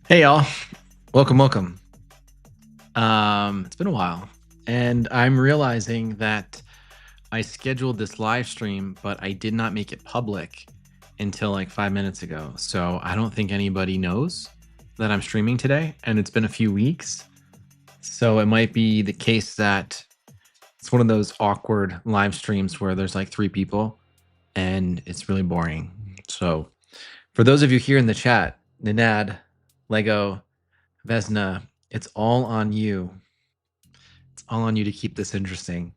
Hey y'all, welcome. It's been a while, and I'm realizing that I scheduled this live stream, but I did not make it public until like 5 minutes ago. So I don't think anybody knows that I'm streaming today, and it's been a few weeks. So it might be the case that it's one of those awkward live streams where there's like three people and it's really boring. So for those of you here in the chat, Ninad, Lego, Vesna, it's all on you. It's all on you to keep this interesting.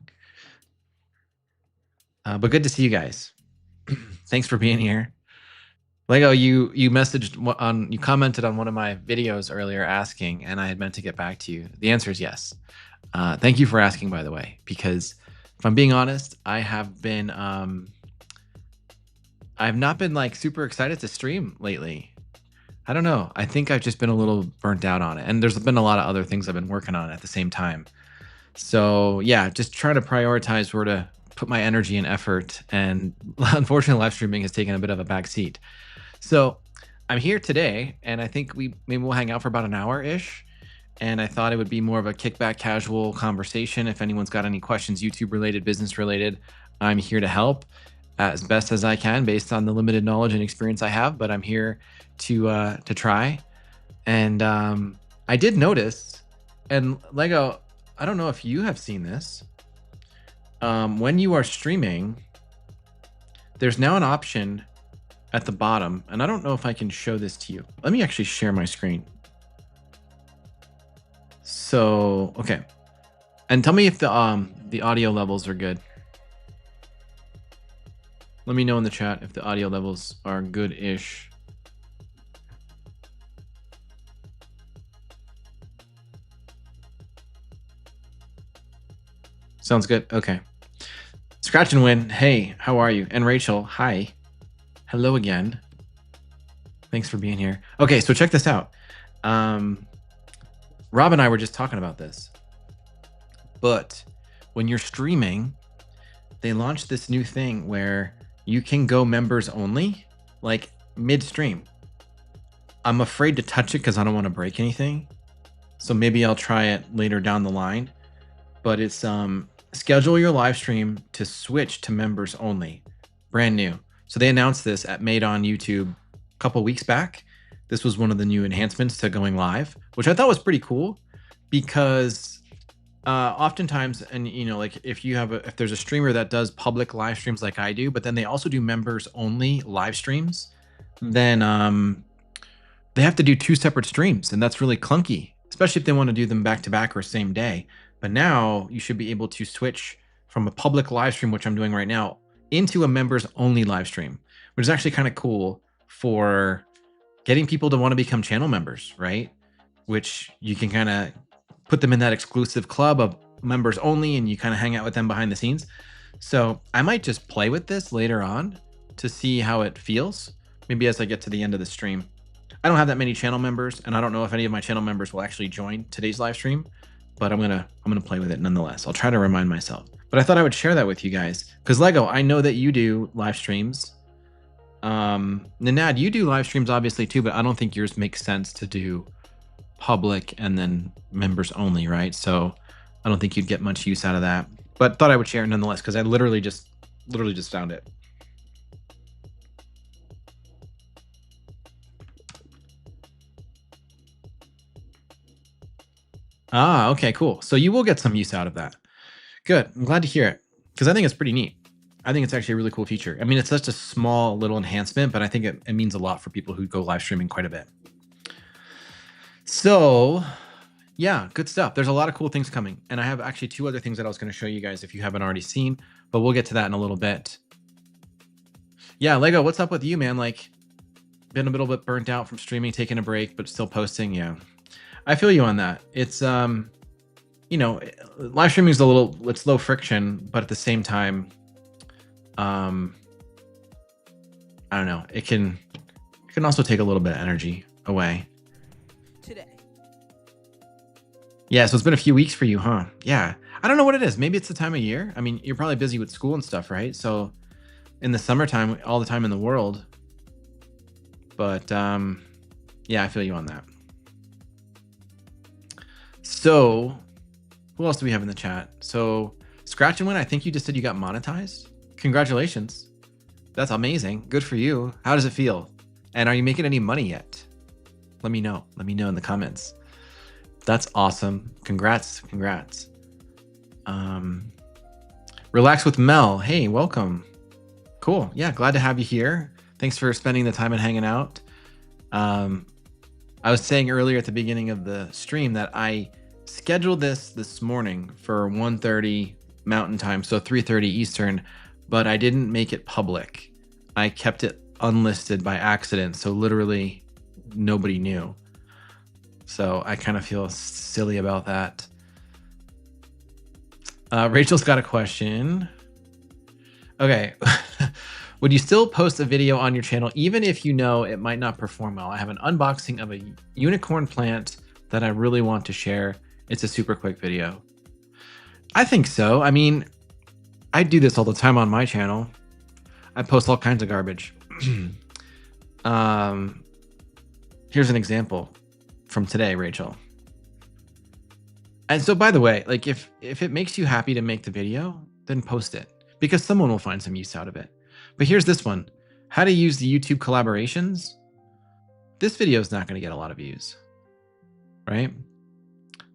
But good to see you guys. Thanks for being here. Lego, you commented on one of my videos earlier asking, and I had meant to get back to you. The answer is yes. Thank you for asking, by the way, because if I'm being honest, I've not been like super excited to stream lately. I don't know. I think I've just been a little burnt out on it, and there's been a lot of other things I've been working on at the same time. So yeah, just trying to prioritize where to put my energy and effort. And unfortunately, live streaming has taken a bit of a back seat. So I'm here today, and I think maybe we'll hang out for about an hour ish. And I thought it would be more of a kickback, casual conversation. If anyone's got any questions, YouTube related, business related, I'm here to help as best as I can based on the limited knowledge and experience I have. But I'm here to try. And I did notice, and Lego, I don't know if you have seen this. When you are streaming, there's now an option at the bottom, and I don't know if I can show this to you. Let me actually share my screen. So, okay. And tell me if the audio levels are good. Let me know in the chat if the audio levels are good-ish. Sounds good. Okay. Scratch and Win, hey, how are you? And Rachel, hi. Hello again. Thanks for being here. Okay, so check this out. Rob and I were just talking about this. But when you're streaming, they launched this new thing where you can go members only, like midstream. I'm afraid to touch it because I don't want to break anything. So maybe I'll try it later down the line. But it's schedule your live stream to switch to members only. Brand new. So they announced this at Made on YouTube a couple weeks back. This was one of the new enhancements to going live, which I thought was pretty cool because oftentimes, and you know, like if there's a streamer that does public live streams like I do, but then they also do members only live streams, then they have to do two separate streams, and that's really clunky, especially if they want to do them back to back or same day. But now you should be able to switch from a public live stream, which I'm doing right now, into a members only live stream, which is actually kind of cool for getting people to want to become channel members, right? Which you can kind of put them in that exclusive club of members only, and you kind of hang out with them behind the scenes. So I might just play with this later on to see how it feels. Maybe as I get to the end of the stream. I don't have that many channel members, and I don't know if any of my channel members will actually join today's live stream, but I'm gonna play with it nonetheless. I'll try to remind myself. But I thought I would share that with you guys because Lego, I know that you do live streams. Nanad, you do live streams obviously too, but I don't think yours makes sense to do public and then members only, right? So I don't think you'd get much use out of that. But thought I would share it nonetheless because I literally just found it. Ah, okay, cool. So you will get some use out of that. Good. I'm glad to hear it because I think it's pretty neat. I think it's actually a really cool feature. I mean, it's such a small little enhancement, but I think it means a lot for people who go live streaming quite a bit. So yeah, good stuff. There's a lot of cool things coming. And I have actually two other things that I was going to show you guys if you haven't already seen, but we'll get to that in a little bit. Yeah, Lego, what's up with you, man? Like, been a little bit burnt out from streaming, taking a break, but still posting. Yeah, I feel you on that. It's, you know, live streaming is it's low friction, but at the same time, I don't know, it can also take a little bit of energy away. Today. Yeah, so it's been a few weeks for you, huh? Yeah, I don't know what it is. Maybe it's the time of year. I mean, you're probably busy with school and stuff, right? So in the summertime, all the time in the world. But yeah, I feel you on that. So who else do we have in the chat? So Scratch and Win, I think you just said you got monetized. Congratulations. That's amazing. Good for you. How does it feel? And are you making any money yet? Let me know. Let me know in the comments. That's awesome. Congrats. Congrats. Relax with Mel. Hey, welcome. Cool. Yeah, glad to have you here. Thanks for spending the time and hanging out. I was saying earlier at the beginning of the stream that I scheduled this morning for 1:30 Mountain Time, so 3:30 Eastern, but I didn't make it public. I kept it unlisted by accident, so literally nobody knew. So I kind of feel silly about that. Rachel's got a question. Okay. Would you still post a video on your channel even if you know it might not perform well? I have an unboxing of a unicorn plant that I really want to share. It's a super quick video. I think so. I mean, I do this all the time on my channel. I post all kinds of garbage. Here's an example from today, Rachel. And so, by the way, like if it makes you happy to make the video, then post it because someone will find some use out of it. But here's this one: how to use the YouTube collaborations. This video is not going to get a lot of views, right?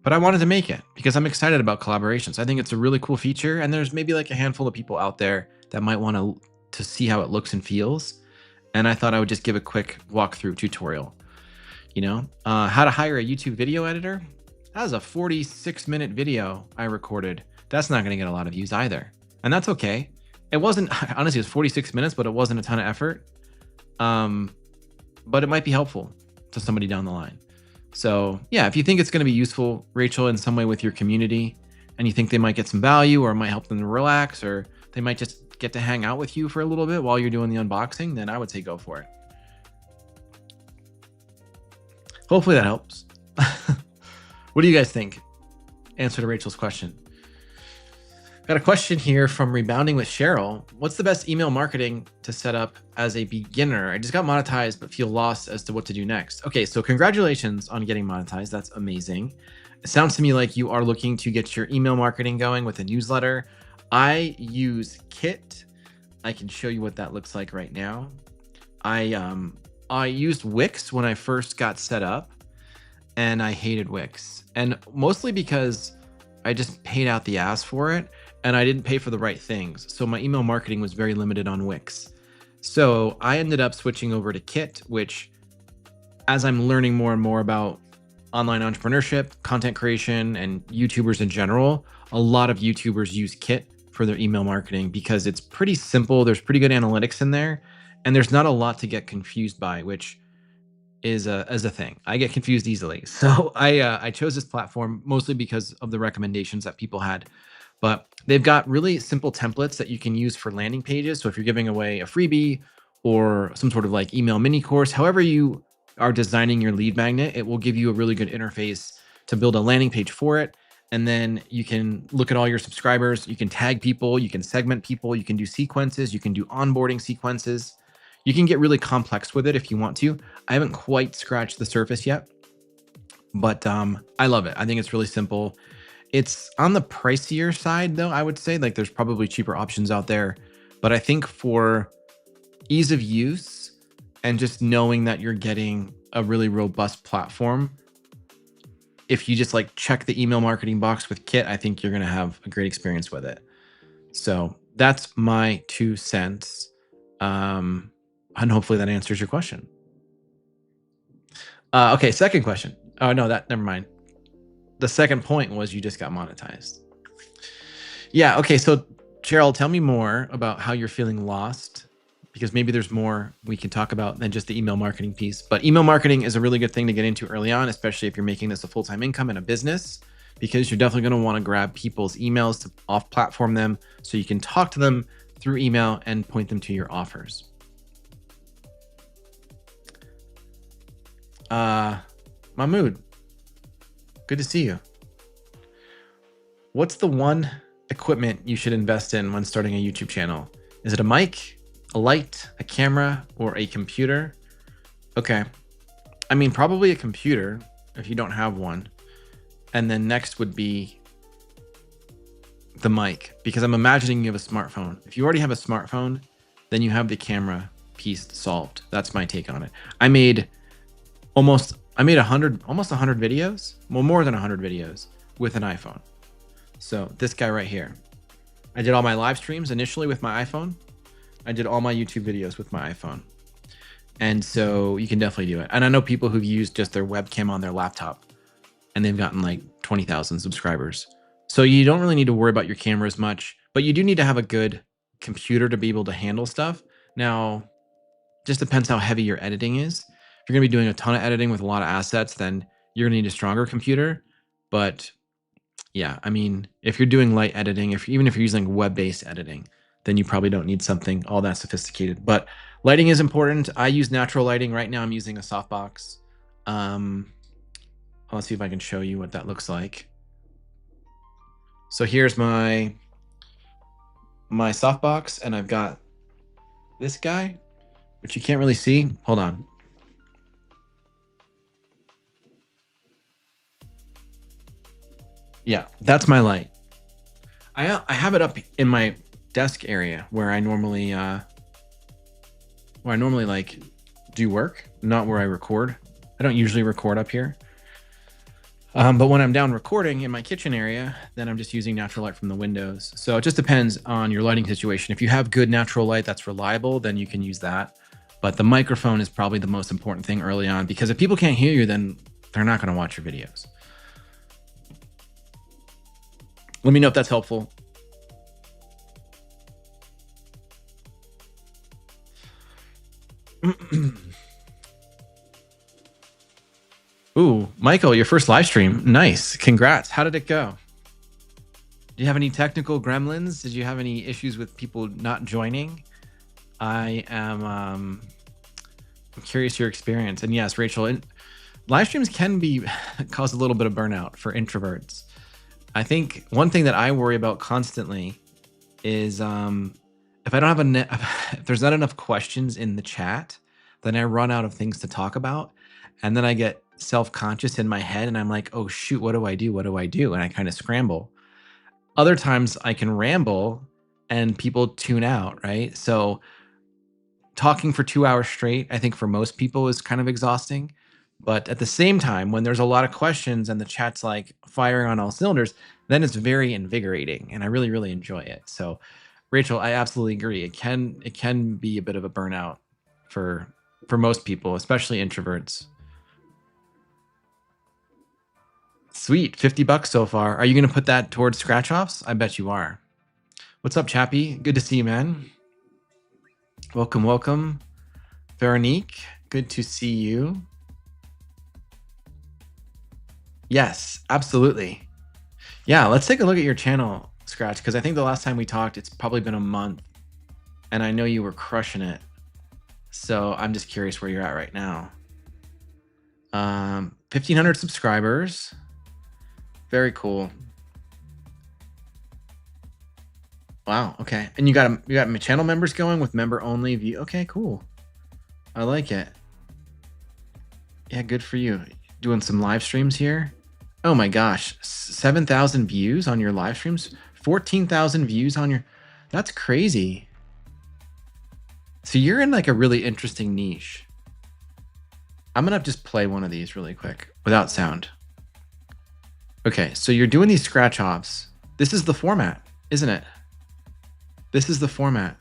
But I wanted to make it because I'm excited about collaborations. I think it's a really cool feature, and there's maybe like a handful of people out there that might want to see how it looks and feels. And I thought I would just give a quick walkthrough tutorial. You know, how to hire a YouTube video editor. That was a 46-minute video I recorded. That's not going to get a lot of views either. And that's okay. It wasn't, honestly, it was 46 minutes, but it wasn't a ton of effort. But it might be helpful to somebody down the line. So yeah, if you think it's going to be useful, Rachel, in some way with your community, and you think they might get some value or it might help them to relax, or they might just get to hang out with you for a little bit while you're doing the unboxing, then I would say go for it. Hopefully that helps. What do you guys think? Answer to Rachel's question. Got a question here from Rebounding with Cheryl. What's the best email marketing to set up as a beginner? I just got monetized, but feel lost as to what to do next. Okay, so congratulations on getting monetized. That's amazing. It sounds to me like you are looking to get your email marketing going with a newsletter. I use Kit. I can show you what that looks like right now. I used Wix when I first got set up, and I hated Wix. And mostly because I just paid out the ass for it, and I didn't pay for the right things. So my email marketing was very limited on Wix. So I ended up switching over to Kit, which, as I'm learning more and more about online entrepreneurship, content creation, and YouTubers in general, a lot of YouTubers use Kit for their email marketing because it's pretty simple. There's pretty good analytics in there, and there's not a lot to get confused by, which is a thing. I get confused easily. So I chose this platform mostly because of the recommendations that people had. But they've got really simple templates that you can use for landing pages. So if you're giving away a freebie or some sort of like email mini course, however you are designing your lead magnet, it will give you a really good interface to build a landing page for it. And then you can look at all your subscribers. You can tag people, you can segment people, you can do sequences, you can do onboarding sequences. You can get really complex with it if you want to. I haven't quite scratched the surface yet, but I love it. I think it's really simple. It's on the pricier side though, I would say. Like there's probably cheaper options out there, but I think for ease of use and just knowing that you're getting a really robust platform, if you just like check the email marketing box with Kit, I think you're going to have a great experience with it. So that's my 2 cents. And hopefully that answers your question. Okay, second question. Oh no, never mind. The second point was you just got monetized. Yeah, okay, so Cheryl, tell me more about how you're feeling lost, because maybe there's more we can talk about than just the email marketing piece. But email marketing is a really good thing to get into early on, especially if you're making this a full-time income in a business, because you're definitely going to want to grab people's emails to off-platform them so you can talk to them through email and point them to your offers. Mahmood, good to see you. What's the one equipment you should invest in when starting a YouTube channel? Is it a mic, a light, a camera, or a computer? Okay. I mean, probably a computer if you don't have one. And then next would be the mic, because I'm imagining you have a smartphone. If you already have a smartphone, then you have the camera piece solved. That's my take on it. I made almost 100 videos, well, more than 100 videos with an iPhone. So this guy right here, I did all my live streams initially with my iPhone. I did all my YouTube videos with my iPhone. And so you can definitely do it. And I know people who've used just their webcam on their laptop and they've gotten like 20,000 subscribers. So you don't really need to worry about your camera as much, but you do need to have a good computer to be able to handle stuff. Now, just depends how heavy your editing is. If you're gonna be doing a ton of editing with a lot of assets, then you're gonna need a stronger computer. But yeah, I mean, if you're doing light editing, even if you're using web-based editing, then you probably don't need something all that sophisticated. But lighting is important. I use natural lighting. Right now I'm using a softbox. Let's see if I can show you what that looks like. So here's my softbox, and I've got this guy, which you can't really see. Hold on. Yeah, that's my light. I have it up in my desk area where I normally like do work, not where I record. I don't usually record up here. But when I'm down recording in my kitchen area, then I'm just using natural light from the windows. So it just depends on your lighting situation. If you have good natural light that's reliable, then you can use that. But the microphone is probably the most important thing early on, because if people can't hear you, then they're not going to watch your videos. Let me know if that's helpful. Ooh, Michael, your first live stream. Nice. Congrats. How did it go? Do you have any technical gremlins? Did you have any issues with people not joining? I am I'm curious your experience. And yes, Rachel, live streams can cause a little bit of burnout for introverts. I think one thing that I worry about constantly is if I don't have if there's not enough questions in the chat, then I run out of things to talk about, and then I get self-conscious in my head, and I'm like, oh shoot, what do I do? What do I do? And I kind of scramble. Other times I can ramble and people tune out, right? So talking for 2 hours straight, I think for most people is kind of exhausting. But at the same time, when there's a lot of questions and the chat's like firing on all cylinders, then it's very invigorating, and I really, really enjoy it. So Rachel, I absolutely agree. It can be a bit of a burnout for most people, especially introverts. Sweet, $50 so far. Are you going to put that towards scratch offs? I bet you are. What's up, Chappie? Good to see you, man. Welcome, welcome. Veronique, good to see you. Yes, absolutely. Yeah, let's take a look at your channel, Scratch, because I think the last time we talked, it's probably been a month, and I know you were crushing it. So I'm just curious where you're at right now. 1,500 subscribers. Very cool. Wow. Okay. And you got channel members going with member only view. Okay, cool. I like it. Yeah, good for you. Doing some live streams here. Oh my gosh, 7,000 views on your live streams, 14,000 views on your, that's crazy. So you're in like a really interesting niche. I'm gonna just play one of these really quick without sound. Okay, so you're doing these scratch offs. This is the format, isn't it? This is the format.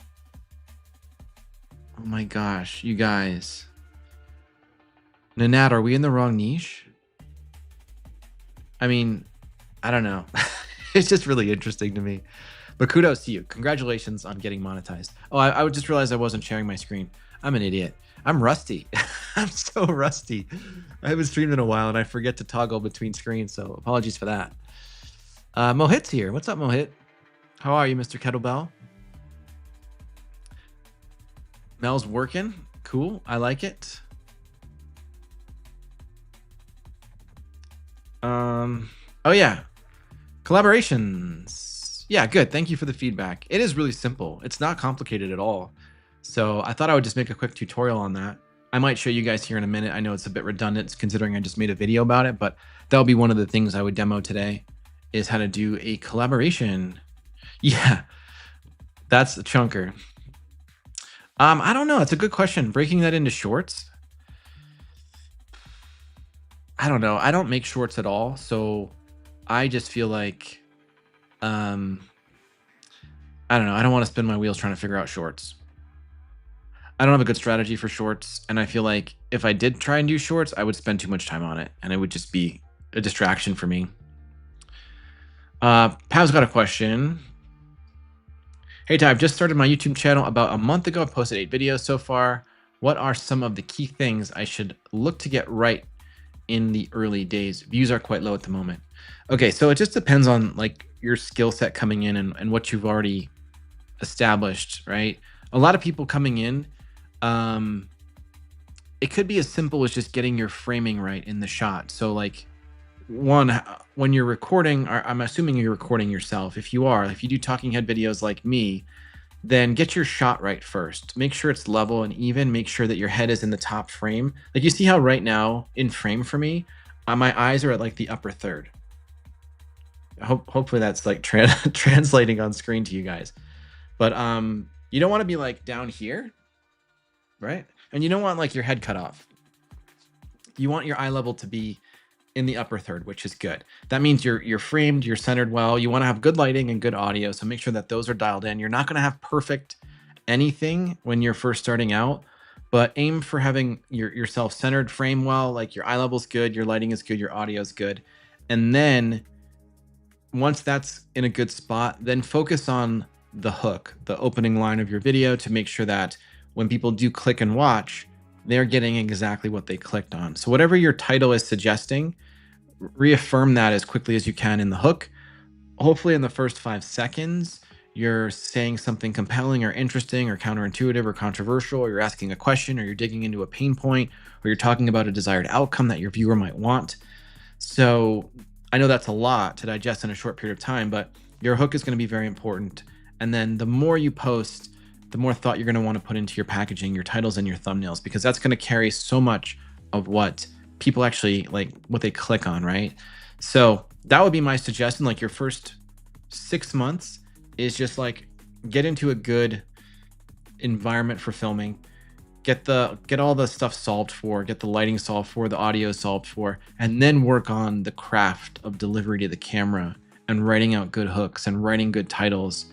Oh my gosh, you guys. Nanat, are we in the wrong niche? I mean, I don't know. It's just really interesting to me. But kudos to you. Congratulations on getting monetized. Oh, I just realized I wasn't sharing my screen. I'm an idiot. I'm rusty. I'm so rusty. I haven't streamed in a while and I forget to toggle between screens, so apologies for that. Mohit's here. What's up, Mohit? How are you, Mr. Kettlebell? Mel's working. Cool. I like it. Oh yeah, collaborations. Yeah, good. Thank you for the feedback. It is really simple. It's not complicated at all. So I thought I would just make a quick tutorial on that. I might show you guys here in a minute. I know it's a bit redundant considering I just made a video about it, but that'll be one of the things I would demo today is how to do a collaboration. Yeah, that's the chunker. I don't know. It's a good question. Breaking that into shorts. I don't know. I don't make shorts at all. So I just feel like, um, I don't know. I don't want to spin my wheels trying to figure out shorts. I don't have a good strategy for shorts. And I feel like if I did try and do shorts, I would spend too much time on it and it would just be a distraction for me. Pav's got a question. Hey, Ty, I've just started my YouTube channel about a month ago. I've posted 8 videos so far. What are some of the key things I should look to get right in the early days? Views are quite low at the moment. Okay, so it just depends on like your skill set coming in and what you've already established, right? A lot of people coming in, it could be as simple as just getting your framing right in the shot. So like when you're recording, I'm assuming you're recording yourself. If you do talking head videos like me, then get your shot right first. Make sure it's level and even. Make sure that your head is in the top frame. Like you see how right now in frame for me, my eyes are at like the upper third. Hopefully that's like translating on screen to you guys. But you don't want to be like down here, right? And you don't want like your head cut off. You want your eye level to be in the upper third, which is good. That means you're framed, you're centered well. You want to have good lighting and good audio, so make sure that those are dialed in. You're not going to have perfect anything when you're first starting out, but aim for having yourself centered, frame well, like your eye level's good, your lighting is good, your audio is good. And then once that's in a good spot, then focus on the hook, the opening line of your video, to make sure that when people do click and watch, they're getting exactly what they clicked on. So whatever your title is suggesting, reaffirm that as quickly as you can in the hook. Hopefully in the first 5 seconds, you're saying something compelling or interesting or counterintuitive or controversial, or you're asking a question, or you're digging into a pain point, or you're talking about a desired outcome that your viewer might want. So I know that's a lot to digest in a short period of time, but your hook is going to be very important. And then the more you post, the more thought you're going to want to put into your packaging, your titles and your thumbnails, because that's going to carry so much of what people actually like, what they click on, right? So that would be my suggestion. Like your first 6 months is just like get into a good environment for filming, get all the stuff solved for, get the lighting solved for, the audio solved for, and then work on the craft of delivery to the camera and writing out good hooks and writing good titles.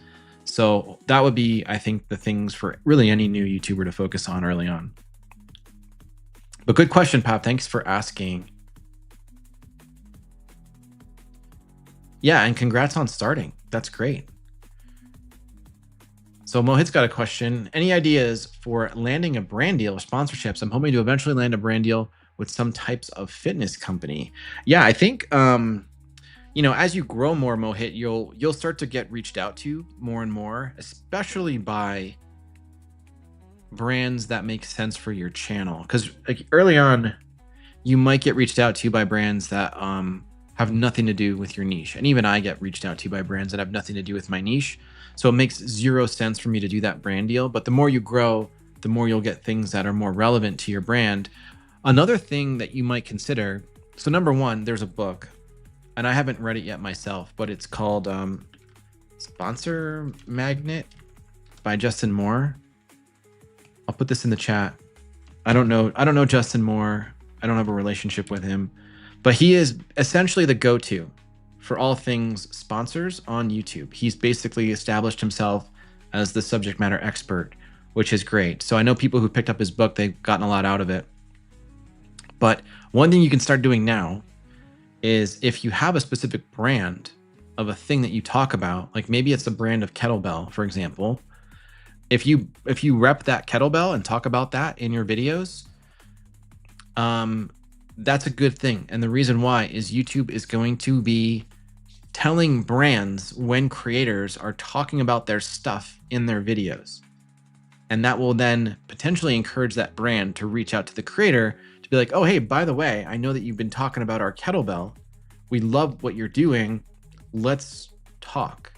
So that would be, I think, the things for really any new YouTuber to focus on early on. But good question, Pop. Thanks for asking. Yeah, and congrats on starting. That's great. So Mohit's got a question. Any ideas for landing a brand deal or sponsorships? I'm hoping to eventually land a brand deal with some types of fitness company. Yeah, I think as you grow more, Mohit, you'll start to get reached out to more and more, especially by brands that make sense for your channel. Because like early on, you might get reached out to by brands that have nothing to do with your niche. And even I get reached out to by brands that have nothing to do with my niche. So it makes 0 sense for me to do that brand deal. But the more you grow, the more you'll get things that are more relevant to your brand. Another thing that you might consider, so number one, there's a book, and I haven't read it yet myself, but it's called Sponsor Magnet by Justin Moore. I'll put this in the chat. I don't know Justin Moore. I don't have a relationship with him, but he is essentially the go-to for all things sponsors on YouTube. He's basically established himself as the subject matter expert, which is great. So I know people who picked up his book, they've gotten a lot out of it. But one thing you can start doing now is if you have a specific brand of a thing that you talk about, like maybe it's a brand of kettlebell, for example, if you rep that kettlebell and talk about that in your videos, that's a good thing. And the reason why is YouTube is going to be telling brands when creators are talking about their stuff in their videos. And that will then potentially encourage that brand to reach out to the creator to be like, oh, hey, by the way, I know that you've been talking about our kettlebell. We love what you're doing. Let's talk.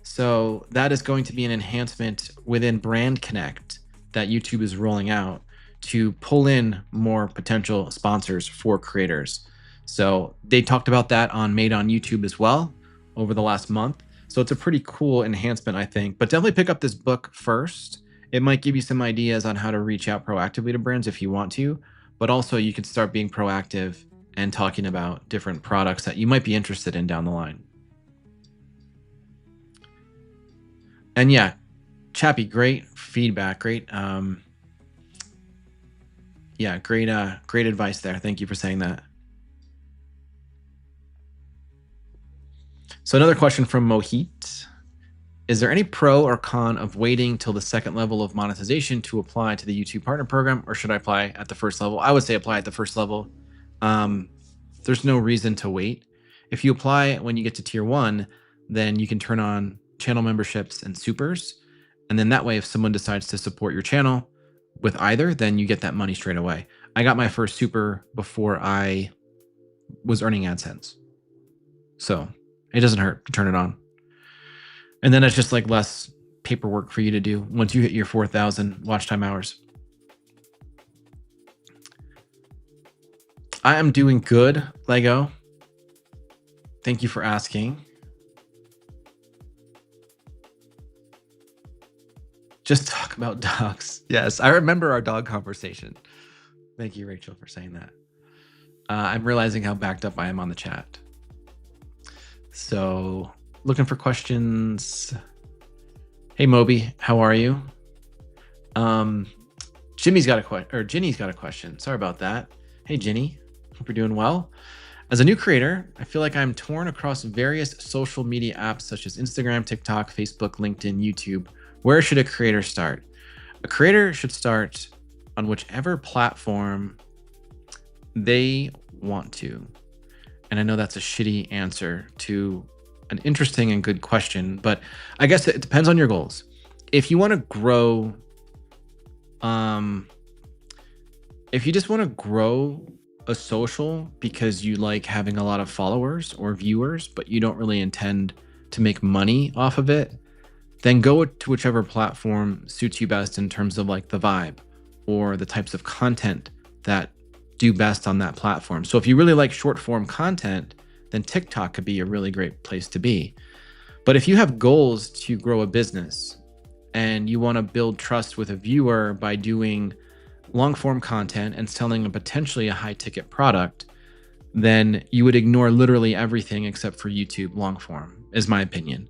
So that is going to be an enhancement within Brand Connect that YouTube is rolling out to pull in more potential sponsors for creators. So they talked about that on Made on YouTube as well over the last month. So it's a pretty cool enhancement, I think. But definitely pick up this book first. It might give you some ideas on how to reach out proactively to brands if you want to, but also you can start being proactive and talking about different products that you might be interested in down the line. And yeah, Chappie, great feedback. Great. Yeah, great advice there. Thank you for saying that. So another question from Mohit. Is there any pro or con of waiting till the second level of monetization to apply to the YouTube Partner Program, or should I apply at the first level? I would say apply at the first level. There's no reason to wait. If you apply when you get to tier 1, then you can turn on channel memberships and supers. And then that way, if someone decides to support your channel with either, then you get that money straight away. I got my first super before I was earning AdSense. So it doesn't hurt to turn it on. And then it's just like less paperwork for you to do once you hit your 4,000 watch time hours. I am doing good, Lego. Thank you for asking. Just talk about dogs. Yes, I remember our dog conversation. Thank you, Rachel, for saying that. I'm realizing how backed up I am on the chat. So, looking for questions. Hey, Moby, how are you? Ginny's got a question. Sorry about that. Hey, Ginny, hope you're doing well. As a new creator, I feel like I'm torn across various social media apps such as Instagram, TikTok, Facebook, LinkedIn, YouTube. Where should a creator start? A creator should start on whichever platform they want to. And I know that's a shitty answer to an interesting and good question, but I guess it depends on your goals. If you want to grow, if you just want to grow a social because you like having a lot of followers or viewers, but you don't really intend to make money off of it, then go to whichever platform suits you best in terms of like the vibe or the types of content that do best on that platform. So if you really like short form content, then TikTok could be a really great place to be. But if you have goals to grow a business and you want to build trust with a viewer by doing long form content and selling a potentially a high ticket product, then you would ignore literally everything except for YouTube long form, is my opinion.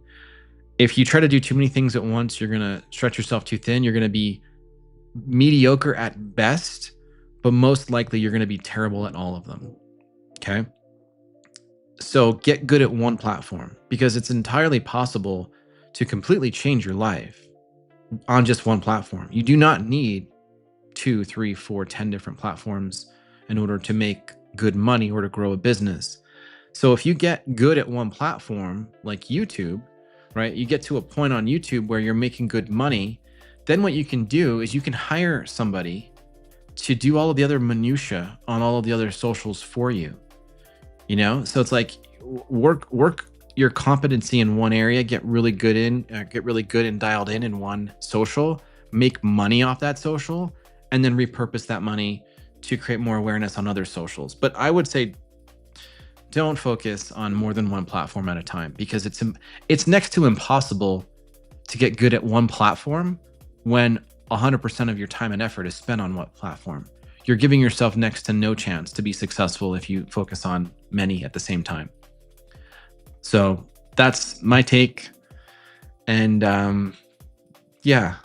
If you try to do too many things at once, you're going to stretch yourself too thin. You're going to be mediocre at best, but most likely you're going to be terrible at all of them. Okay. So get good at one platform because it's entirely possible to completely change your life on just one platform. You do not need 2, 3, 4, 10 different platforms in order to make good money or to grow a business. So if you get good at one platform like YouTube, right, you get to a point on YouTube where you're making good money, then what you can do is you can hire somebody to do all of the other minutia on all of the other socials for you. You know, so it's like work your competency in one area, get really good and dialed in one social, make money off that social, and then repurpose that money to create more awareness on other socials. But I would say don't focus on more than one platform at a time because it's next to impossible to get good at one platform when 100% of your time and effort is spent on what platform. You're giving yourself next to no chance to be successful if you focus on many at the same time. So that's my take. And yeah.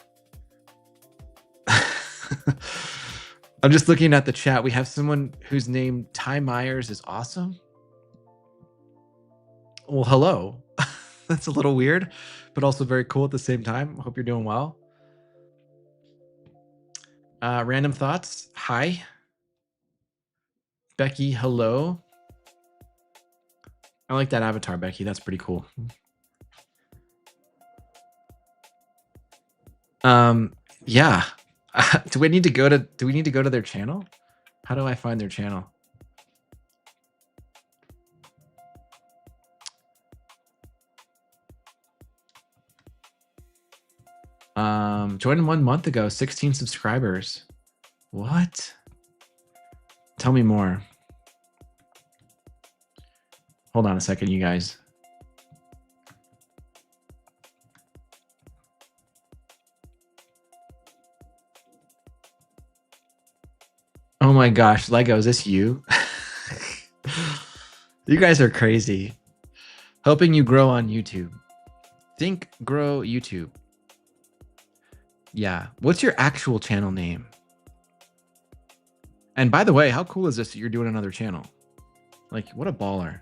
I'm just looking at the chat. We have someone whose name Ty Myers is awesome. Well, hello. That's a little weird, but also very cool at the same time. I hope you're doing well. Random thoughts. Hi. Becky, hello. I like that avatar, Becky. That's pretty cool. Yeah. Do we need to go to their channel? How do I find their channel? Joined 1 month ago, 16 subscribers. What? Tell me more. Hold on a second, you guys. Oh my gosh, Lego, is this you? You guys are crazy. Helping you grow on YouTube. Think Grow YouTube. Yeah. What's your actual channel name? And by the way, how cool is this that you're doing another channel? Like, what a baller.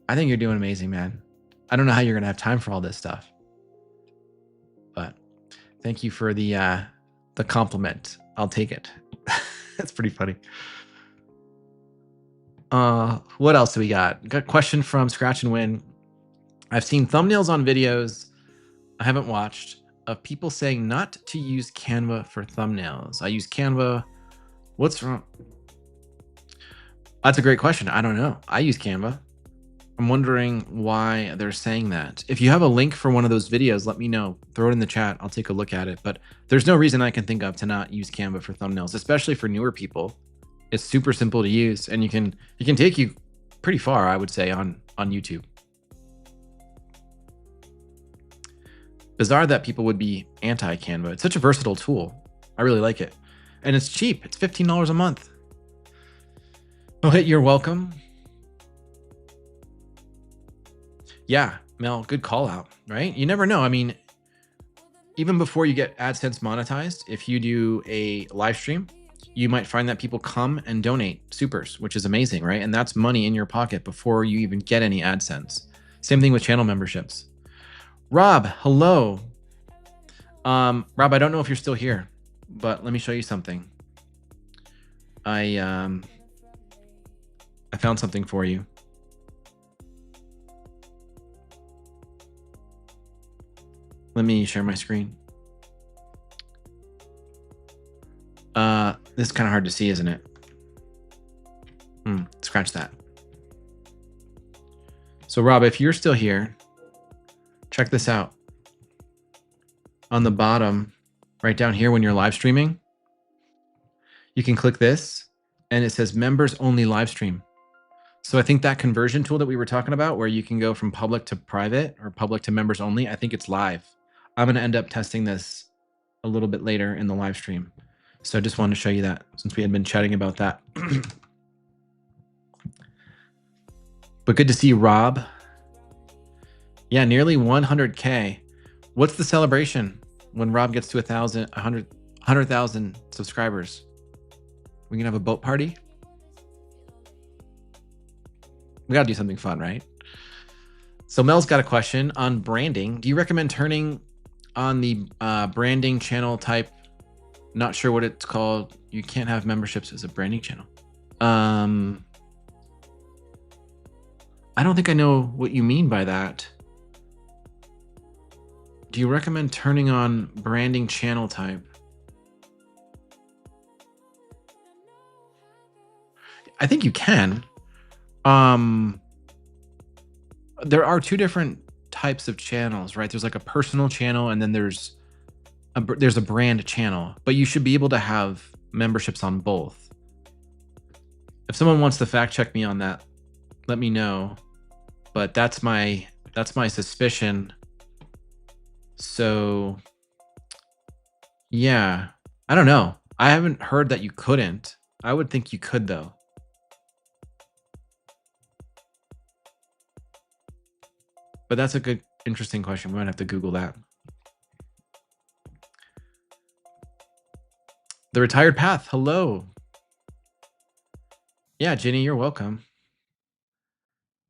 I think you're doing amazing, man. I don't know how you're going to have time for all this stuff. But thank you for the compliment. I'll take it. That's pretty funny. What else do we got? Got a question from Scratch and Win. I've seen thumbnails on videos I haven't watched of people saying not to use Canva for thumbnails. I use Canva. What's wrong? That's a great question. I don't know. I use Canva. I'm wondering why they're saying that. If you have a link for one of those videos, let me know. Throw it in the chat. I'll take a look at it. But there's no reason I can think of to not use Canva for thumbnails, especially for newer people. It's super simple to use, and it can take you pretty far, I would say, on YouTube. Bizarre that people would be anti-Canva. It's such a versatile tool. I really like it. And it's cheap. It's $15 a month. Oh, you're welcome. Yeah, Mel, good call out, right? You never know. I mean, even before you get AdSense monetized, if you do a live stream, you might find that people come and donate supers, which is amazing, right? And that's money in your pocket before you even get any AdSense. Same thing with channel memberships. Rob, hello. Rob, I don't know if you're still here, but let me show you something. I found something for you. Let me share my screen. This is kind of hard to see, isn't it? Scratch that. So Rob, if you're still here, check this out. On the bottom, right down here when you're live streaming, you can click this and it says members only live stream. So I think that conversion tool that we were talking about, where you can go from public to private or public to members only, I think it's live. I'm going to end up testing this a little bit later in the live stream. So I just wanted to show you that since we had been chatting about that. But good to see Rob. Yeah, nearly 100K. What's the celebration when Rob gets to 100,000 subscribers? We can have a boat party? We got to do something fun, right? So Mel's got a question on branding. Do you recommend turning on the branding channel type? Not sure what it's called. You can't have memberships as a branding channel. I don't think I know what you mean by that. Do you recommend turning on branding channel type? I think you can. There are two different types of channels, right? There's like a personal channel, and then there's a brand channel, but you should be able to have memberships on both. If someone wants to fact check me on that, let me know. But that's my suspicion. So yeah, I don't know. I haven't heard that you couldn't. I would think you could though. But that's a good, interesting question. We might have to Google that. The Retired Path, hello. Yeah, Ginny, you're welcome.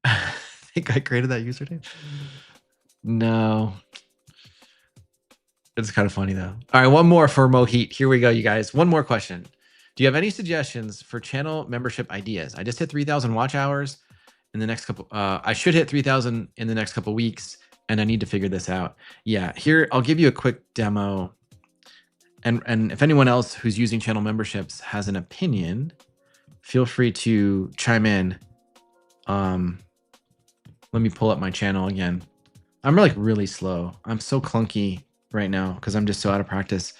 I think I created that username. No. It's kind of funny though. All right, one more for Mohit. Here we go, you guys. One more question. Do you have any suggestions for channel membership ideas? I just hit 3,000 watch hours in the next couple. I should hit 3,000 in the next couple weeks, and I need to figure this out. Yeah, here I'll give you a quick demo. And if anyone else who's using channel memberships has an opinion, feel free to chime in. Let me pull up my channel again. I'm like really slow. I'm so clunky right now because I'm just so out of practice.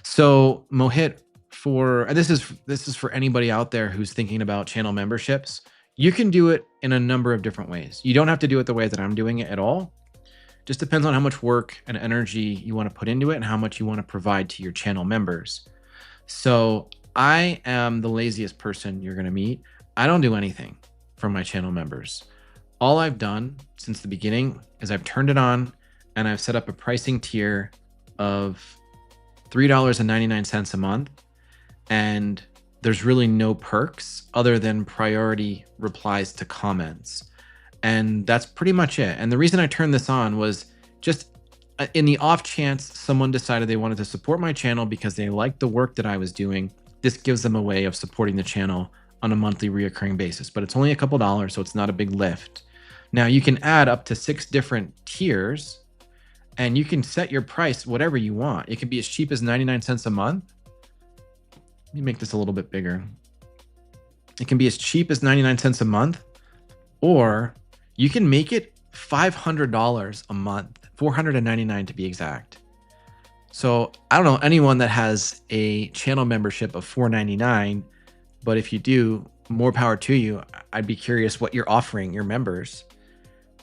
So Mohit, and this is for anybody out there who's thinking about channel memberships. You can do it in a number of different ways. You don't have to do it the way that I'm doing it at all. Just depends on how much work and energy you want to put into it and how much you want to provide to your channel members. So I am the laziest person you're going to meet. I don't do anything for my channel members. All I've done since the beginning is I've turned it on and I've set up a pricing tier of $3.99 a month. And there's really no perks other than priority replies to comments. And that's pretty much it. And the reason I turned this on was just in the off chance someone decided they wanted to support my channel because they liked the work that I was doing. This gives them a way of supporting the channel on a monthly reoccurring basis, but it's only a couple dollars, so it's not a big lift. Now you can add up to 6 different tiers and you can set your price whatever you want. It can be as cheap as 99 cents a month. Let me make this a little bit bigger. It can be as cheap as 99 cents a month, or you can make it $500 a month, $499 to be exact. So I don't know anyone that has a channel membership of $499, but if you do, more power to you. I'd be curious what you're offering your members.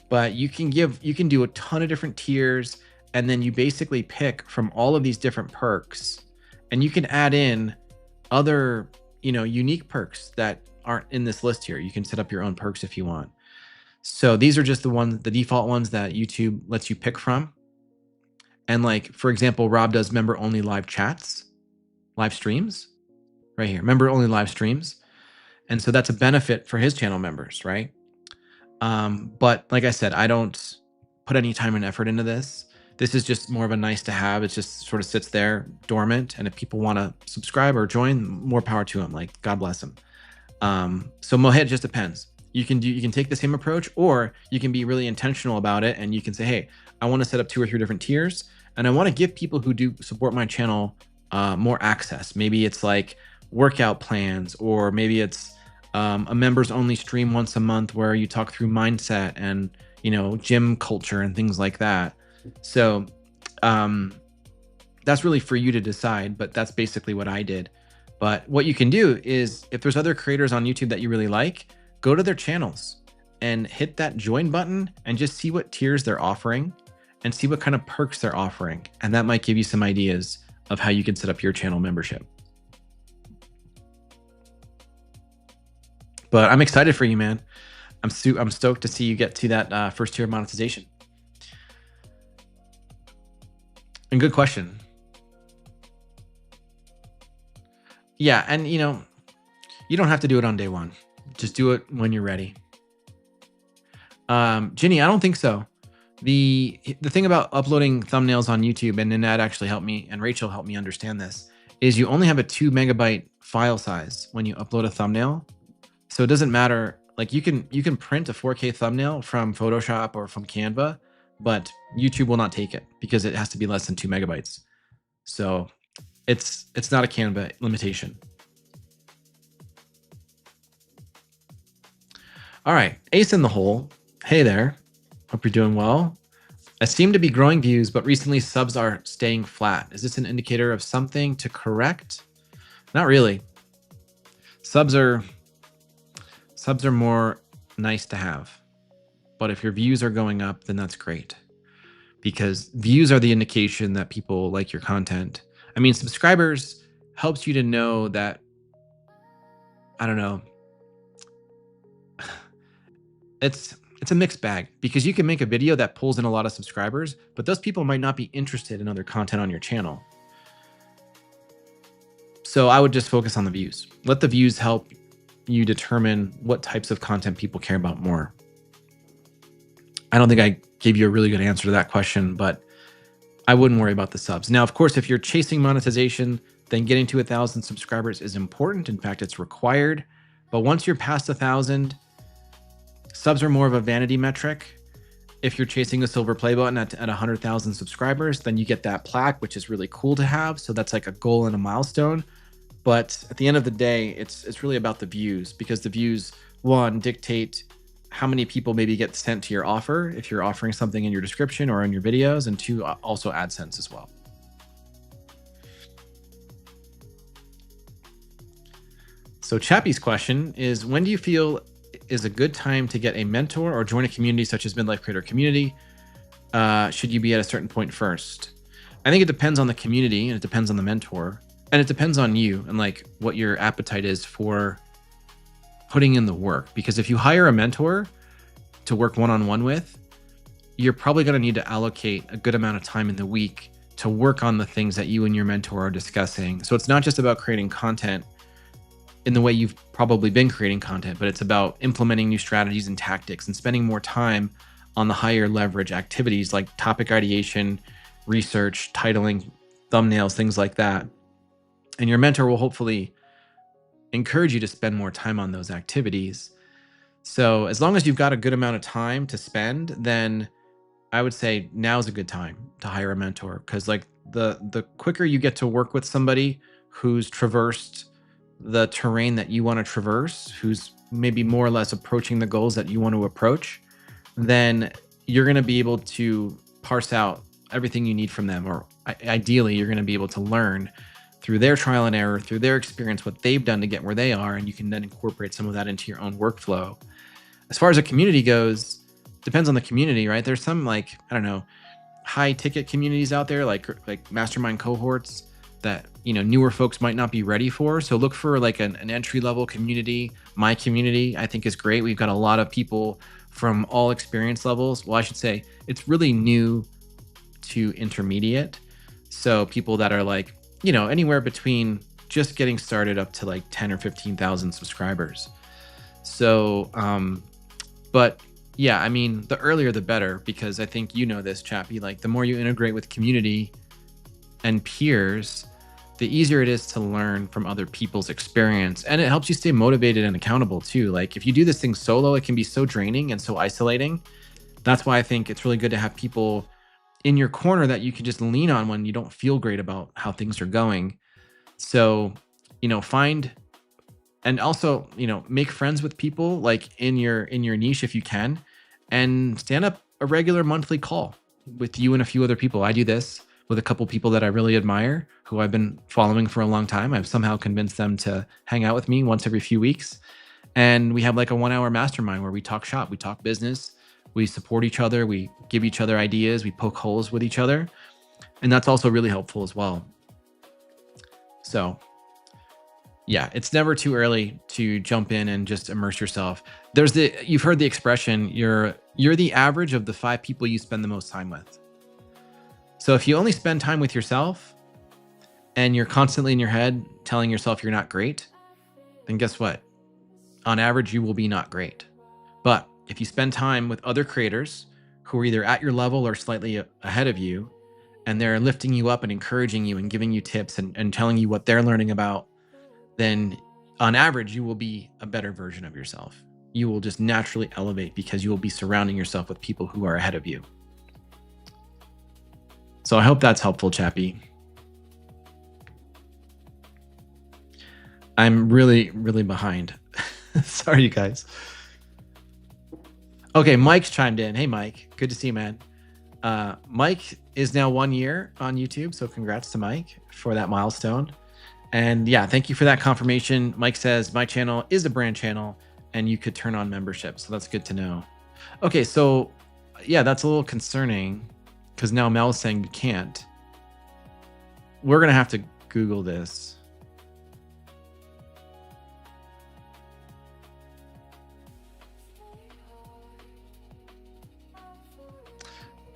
But you can do a ton of different tiers, and then you basically pick from all of these different perks, and you can add in other, unique perks that aren't in this list here. You can set up your own perks if you want. So these are just the default ones that YouTube lets you pick from. And like, for example, Rob does member only live streams right here, member only live streams. And so that's a benefit for his channel members, right? But like I said, I don't put any time and effort into this. This is just more of a nice to have. It just sort of sits there dormant. And if people want to subscribe or join, more power to them. Like, God bless them. So Mohit, just depends. You can take the same approach, or you can be really intentional about it. And you can say, hey, I want to set up 2 or 3 different tiers. And I want to give people who do support my channel more access. Maybe it's like workout plans, or maybe it's a members only stream once a month where you talk through mindset and, gym culture and things like that. So that's really for you to decide, but that's basically what I did. But what you can do is, if there's other creators on YouTube that you really like, go to their channels and hit that join button and just see what tiers they're offering and see what kind of perks they're offering. And that might give you some ideas of how you can set up your channel membership. But I'm excited for you, man. I'm stoked to see you get to that first tier of monetization. And good question. Yeah, and you don't have to do it on day one. Just do it when you're ready. Ginny, I don't think so. The thing about uploading thumbnails on YouTube, and Nanette actually helped me, and Rachel helped me understand this, is you only have a 2 megabyte file size when you upload a thumbnail. So it doesn't matter. Like, you can print a 4K thumbnail from Photoshop or from Canva, but YouTube will not take it because it has to be less than 2 megabytes. So it's not a Canva limitation. All right, Ace in the Hole. Hey there. Hope you're doing well. I seem to be growing views, but recently subs are staying flat. Is this an indicator of something to correct? Not really. Subs are more nice to have. But if your views are going up, then that's great. Because views are the indication that people like your content. I mean, subscribers helps you to know that, I don't know, it's a mixed bag, because you can make a video that pulls in a lot of subscribers, but those people might not be interested in other content on your channel. So I would just focus on the views. Let the views help you determine what types of content people care about more. I don't think I gave you a really good answer to that question, but I wouldn't worry about the subs. Now, of course, if you're chasing monetization, then getting to 1,000 subscribers is important. In fact, it's required. But once you're past 1,000, subs are more of a vanity metric. If you're chasing the silver play button at 100,000 subscribers, then you get that plaque, which is really cool to have. So that's like a goal and a milestone. But at the end of the day, it's really about the views, because the views, one, dictate how many people maybe get sent to your offer if you're offering something in your description or in your videos, and 2, also AdSense as well. So Chappie's question is, when do you feel is a good time to get a mentor or join a community such as Midlife Creator Community? Should you be at a certain point first? I think it depends on the community and it depends on the mentor and it depends on you and like what your appetite is for putting in the work. Because if you hire a mentor to work one-on-one with, you're probably going to need to allocate a good amount of time in the week to work on the things that you and your mentor are discussing. So it's not just about creating content in the way you've probably been creating content, but it's about implementing new strategies and tactics and spending more time on the higher leverage activities like topic ideation, research, titling, thumbnails, things like that. And your mentor will hopefully encourage you to spend more time on those activities. So as long as you've got a good amount of time to spend, then I would say now's a good time to hire a mentor, because like the quicker you get to work with somebody who's traversed the terrain that you want to traverse, who's maybe more or less approaching the goals that you want to approach, then you're going to be able to parse out everything you need from them. Or ideally, you're going to be able to learn through their trial and error, through their experience, what they've done to get where they are. And you can then incorporate some of that into your own workflow. As far as a community goes, depends on the community, right? There's some like, I don't know, high ticket communities out there, like mastermind cohorts that, you know, newer folks might not be ready for. So look for like an entry level community. My community, I think, is great. We've got a lot of people from all experience levels. Well, I should say it's really new to intermediate. So people that are like, you know, anywhere between just getting started up to like 10 or 15,000 subscribers. So, but yeah, I mean, the earlier the better, because I think you know this, Chappie, like the more you integrate with community and peers, the easier it is to learn from other people's experience. And it helps you stay motivated and accountable too. Like if you do this thing solo, it can be so draining and so isolating. That's why I think it's really good to have people in your corner that you can just lean on when you don't feel great about how things are going. So, you know, find and also, you know, make friends with people like in your niche if you can, and stand up a regular monthly call with you and a few other people. I do this with a couple people that I really admire, who I've been following for a long time. I've somehow convinced them to hang out with me once every few weeks. And we have like a 1-hour mastermind where we talk shop, we talk business, we support each other, we give each other ideas, we poke holes with each other. And that's also really helpful as well. So yeah, it's never too early to jump in and just immerse yourself. You've heard the expression, you're the average of the 5 people you spend the most time with. So if you only spend time with yourself and you're constantly in your head telling yourself you're not great, then guess what? On average, you will be not great. But if you spend time with other creators who are either at your level or slightly ahead of you, and they're lifting you up and encouraging you and giving you tips and telling you what they're learning about, then on average, you will be a better version of yourself. You will just naturally elevate because you will be surrounding yourself with people who are ahead of you. So I hope that's helpful, Chappie. I'm really, really behind. Sorry, you guys. Okay, Mike's chimed in. Hey, Mike. Good to see you, man. Mike is now 1 year on YouTube, so congrats to Mike for that milestone. And yeah, thank you for that confirmation. Mike says, my channel is a brand channel and you could turn on membership. So that's good to know. Okay, so yeah, that's a little concerning because now Mel's saying you can't. We're going to have to Google this.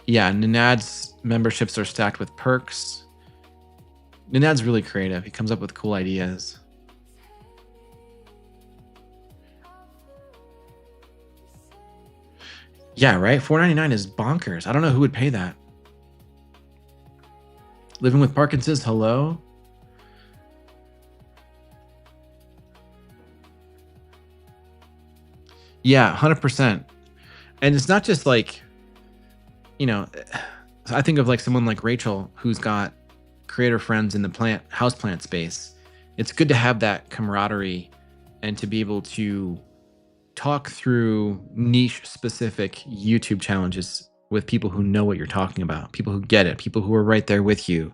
Yeah, Ninad's memberships are stacked with perks. Ninad's really creative. He comes up with cool ideas. Yeah, right? $4.99 is bonkers. I don't know who would pay that. Living with Parkinson's, hello? Yeah, 100%. And it's not just like, you know, I think of like someone like Rachel who's got creator friends in the houseplant space. It's good to have that camaraderie and to be able to talk through niche specific YouTube challenges with people who know what you're talking about, people who get it, people who are right there with you.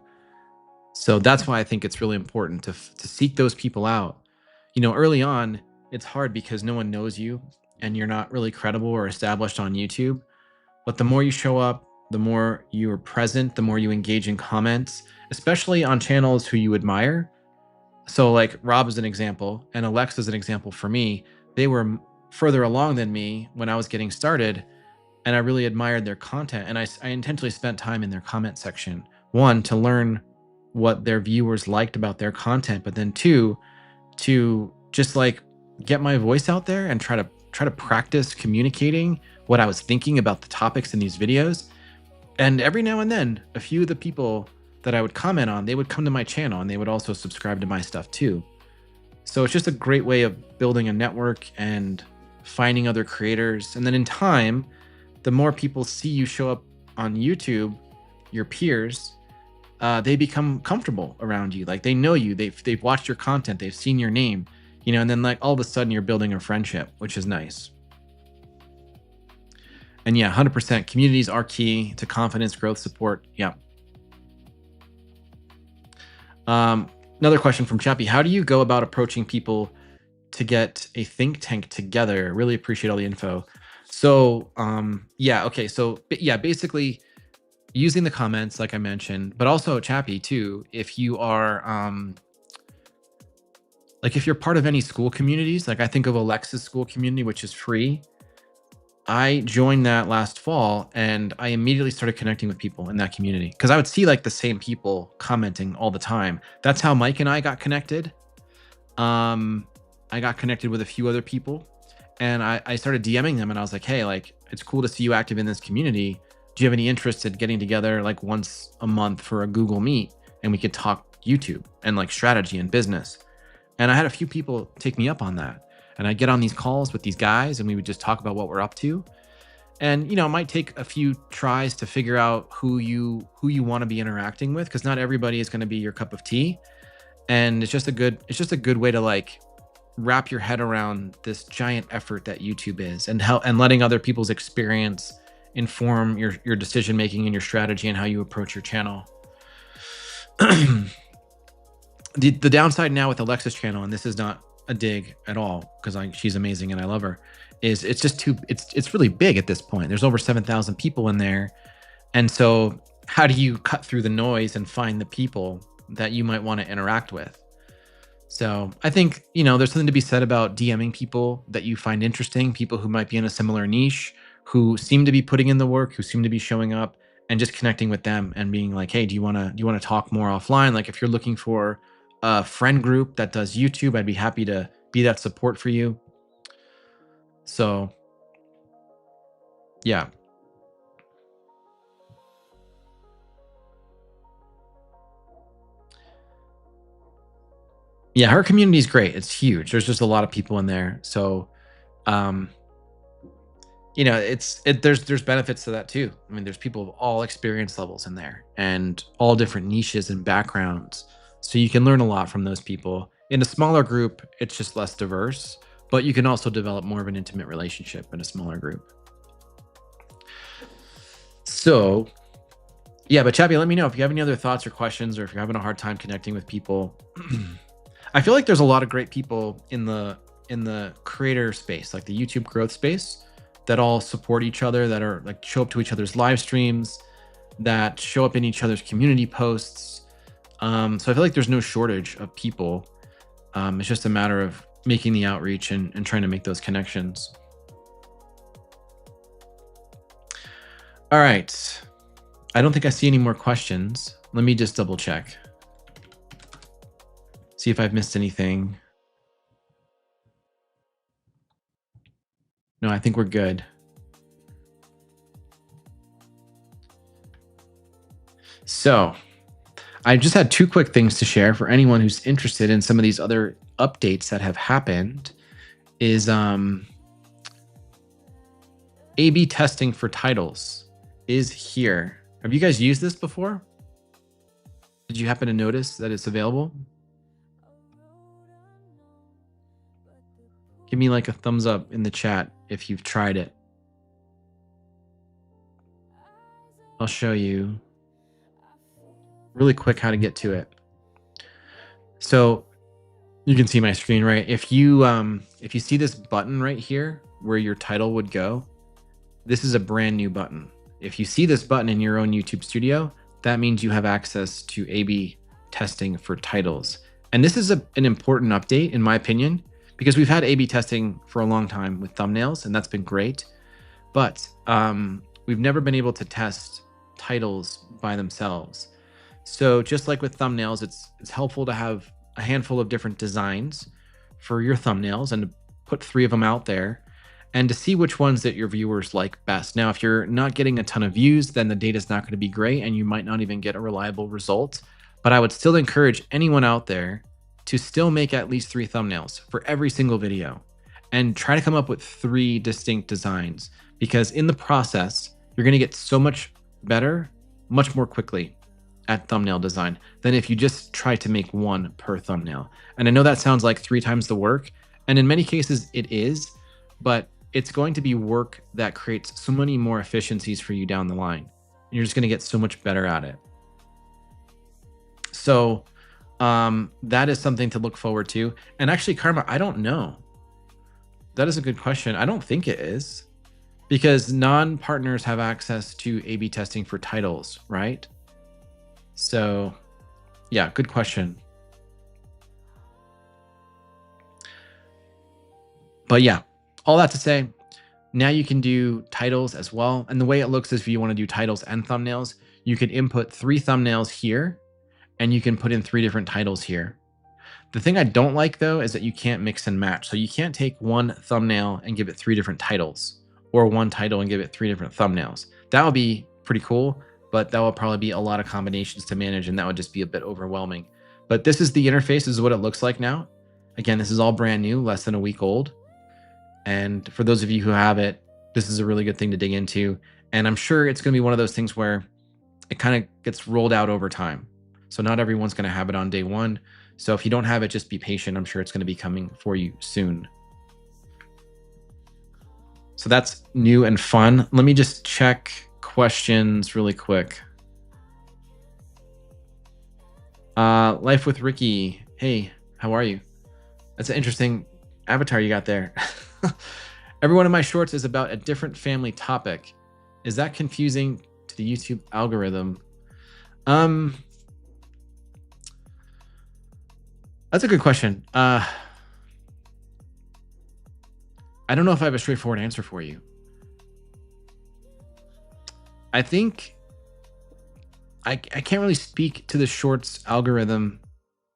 So that's why I think it's really important to seek those people out. early on, it's hard because no one knows you and you're not really credible or established on YouTube. But the more you show up, the more you're present, the more you engage in comments, especially on channels who you admire. So, like Rob is an example, and Alexa is an example for me. They were further along than me when I was getting started, and I really admired their content. And I intentionally spent time in their comment section. One, to learn what their viewers liked about their content, but then two, to just like get my voice out there and try to practice communicating what I was thinking about the topics in these videos. And every now and then, a few of the people that I would comment on, they would come to my channel and they would also subscribe to my stuff too. So it's just a great way of building a network and finding other creators. And then in time, the more people see you show up on YouTube, your peers, they become comfortable around you. Like they know you, they've watched your content, they've seen your name, and then like all of a sudden you're building a friendship, which is nice. And yeah, 100% communities are key to confidence, growth, support. Yeah. Another question from Chappie. How do you go about approaching people to get a think tank together? Really appreciate all the info. So, yeah, okay. So, yeah, basically using the comments, like I mentioned, but also Chappie too. If you are, like if you're part of any school communities, like I think of Alexa's school community, which is free. I joined that last fall and I immediately started connecting with people in that community because I would see like the same people commenting all the time. That's how Mike and I got connected. I got connected with a few other people and I started DMing them and I was like, hey, like it's cool to see you active in this community. Do you have any interest in getting together like once a month for a Google Meet and we could talk YouTube and like strategy and business? And I had a few people take me up on that. And I'd get on these calls with these guys and we would just talk about what we're up to. And it might take a few tries to figure out who you want to be interacting with because not everybody is going to be your cup of tea. And it's just a good way to like wrap your head around this giant effort that YouTube is and letting other people's experience inform your decision making and your strategy and how you approach your channel. The downside now with Alexa's channel, and this is not a dig at all because she's amazing and I love her, is it's just it's really big at this point. There's over 7,000 people in there. And so how do you cut through the noise and find the people that you might want to interact with? So I think, there's something to be said about DMing people that you find interesting, people who might be in a similar niche, who seem to be putting in the work, who seem to be showing up, and just connecting with them and being like, hey, do you want to talk more offline? Like if you're looking for a friend group that does YouTube, I'd be happy to be that support for you. So yeah. Yeah, her community is great. It's huge. There's just a lot of people in there. So um there's benefits to that too. I mean, there's people of all experience levels in there and all different niches and backgrounds. So you can learn a lot from those people. In a smaller group, it's just less diverse, but you can also develop more of an intimate relationship in a smaller group. So, yeah, but Chappie, let me know if you have any other thoughts or questions or if you're having a hard time connecting with people. I feel like there's a lot of great people in the creator space, like the YouTube growth space, that all support each other, that are like show up to each other's live streams, that show up in each other's community posts. So I feel like there's no shortage of people. It's just a matter of making the outreach and trying to make those connections. All right. I don't think I see any more questions. Let me just double check. See if I've missed anything. No, I think we're good. So I just had two quick things to share for anyone who's interested in some of these other updates that have happened is A/B testing for titles is here. Have you guys used this before? Did you happen to notice that it's available? Give me like a thumbs up in the chat if you've tried it. I'll show you really quick how to get to it. So You can see my screen, right? If you see this button right here where your title would go, this is a brand new button. If you see this button in your own YouTube studio, that means you have access to A/B testing for titles. And this is an important update, in my opinion, because we've had A/B testing for a long time with thumbnails, and that's been great. But we've never been able to test titles by themselves. So just like with thumbnails, it's helpful to have a handful of different designs for your thumbnails and to put 3 of them out there and to see which ones that your viewers like best. Now, if you're not getting a ton of views, then the data is not going to be great and you might not even get a reliable result. But I would still encourage anyone out there to still make at least 3 thumbnails for every single video and try to come up with 3 distinct designs, because in the process, you're going to get so much better, much more quickly at thumbnail design than if you just try to make 1 per thumbnail. And I know that sounds like 3 times the work, and in many cases it is, but it's going to be work that creates so many more efficiencies for you down the line. And you're just going to get so much better at it. So that is something to look forward to. And actually, Karma, I don't know. That is a good question. I don't think it is, because non-partners have access to A/B testing for titles, right? So yeah, good question. But yeah, all that to say, now you can do titles as well. And the way it looks is if you want to do titles and thumbnails, you can input 3 thumbnails here and you can put in 3 different titles here. The thing I don't like though is that you can't mix and match. So you can't take 1 thumbnail and give it 3 different titles, or 1 title and give it 3 different thumbnails. That would be pretty cool, but that will probably be a lot of combinations to manage and that would just be a bit overwhelming. But this is the interface. This is what it looks like now. Again, this is all brand new, less than a week old. And for those of you who have it, this is a really good thing to dig into. And I'm sure it's going to be one of those things where it kind of gets rolled out over time. So not everyone's going to have it on day 1. So if you don't have it, just be patient. I'm sure it's going to be coming for you soon. So that's new and fun. Let me just check questions really quick. Life with Ricky. Hey, how are you? That's an interesting avatar you got there. Every one of my shorts is about a different family topic. Is that confusing to the YouTube algorithm? That's a good question. I don't know if I have a straightforward answer for you. I think I can't really speak to the shorts algorithm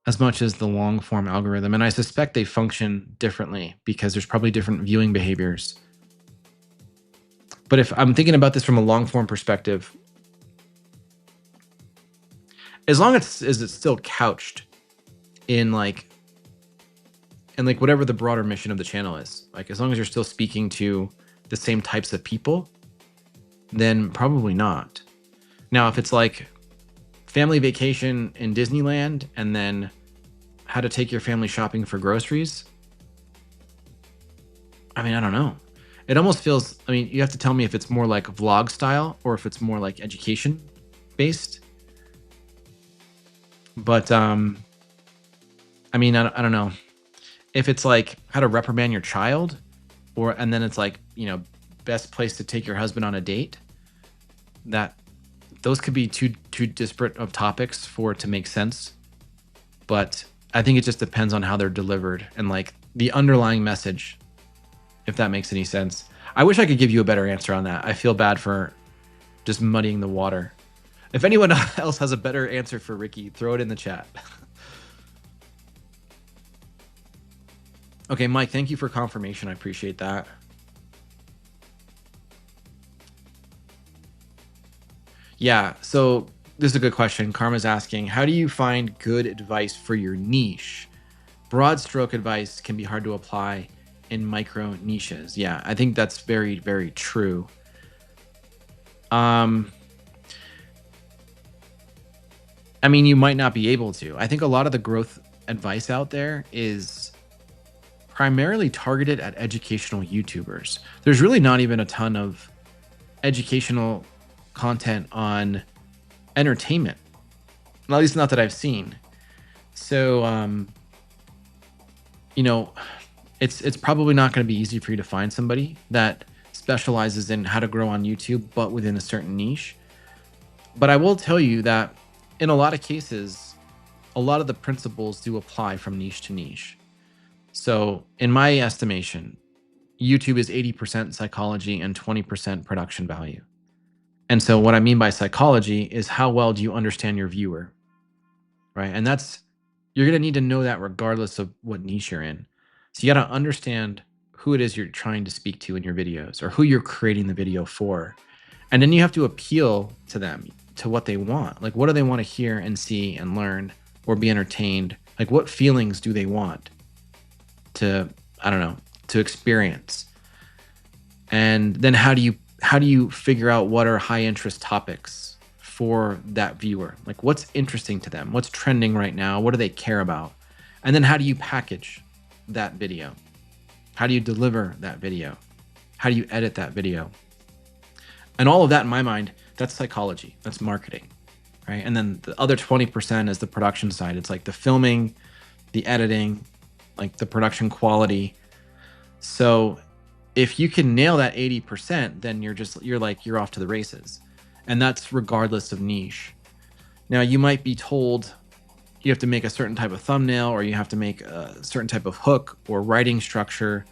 as much as the long form algorithm. And I suspect they function differently because there's probably different viewing behaviors. But if I'm thinking about this from a long form perspective, as long as it's still couched in like whatever the broader mission of the channel is, like as long as you're still speaking to the same types of people, then probably not. Now, if it's like family vacation in Disneyland and then how to take your family shopping for groceries, I mean, I don't know. It almost feels, I mean, you have to tell me if it's more like vlog style or if it's more like education based. But I mean, I don't know. If it's like how to reprimand your child, and then it's like, you know, best place to take your husband on a date, that those could be too disparate of topics for it to make sense. But I think it just depends on how they're delivered and like the underlying message, if that makes any sense. I wish I could give you a better answer on that. I feel bad for just muddying the water. If anyone else has a better answer for Ricky, throw it in the chat. Okay, Mike, thank you for confirmation. I appreciate that. Yeah, so this is a good question. Karma's asking, how do you find good advice for your niche? Broad stroke advice can be hard to apply in micro niches. Yeah, I think that's very, very true. I mean, you might not be able to. I think a lot of the growth advice out there is primarily targeted at educational YouTubers. There's really not even a ton of educational content on entertainment, at least not that I've seen. So you know, it's probably not going to be easy for you to find somebody that specializes in how to grow on YouTube, but within a certain niche. But I will tell you that in a lot of cases, a lot of the principles do apply from niche to niche. So, in my estimation, YouTube is 80% psychology and 20% production value. And so, what I mean by psychology is how well do you understand your viewer, right? And that's, you're going to need to know that regardless of what niche you're in. So, you got to understand who it is you're trying to speak to in your videos or who you're creating the video for. And then you have to appeal to them, to what they want. Like, what do they want to hear and see and learn or be entertained? Like, what feelings do they want to, I don't know, to experience? And then how do you figure out what are high interest topics for that viewer? Like, what's interesting to them? What's trending right now? What do they care about? And then how do you package that video? How do you deliver that video? How do you edit that video? And all of that, in my mind, that's psychology. That's marketing, right? And then the other 20% is the production side. It's like the filming, the editing, like the production quality. So if you can nail that 80%, then you're off to the races. And that's regardless of niche. Now, you might be told you have to make a certain type of thumbnail, or you have to make a certain type of hook or writing structure.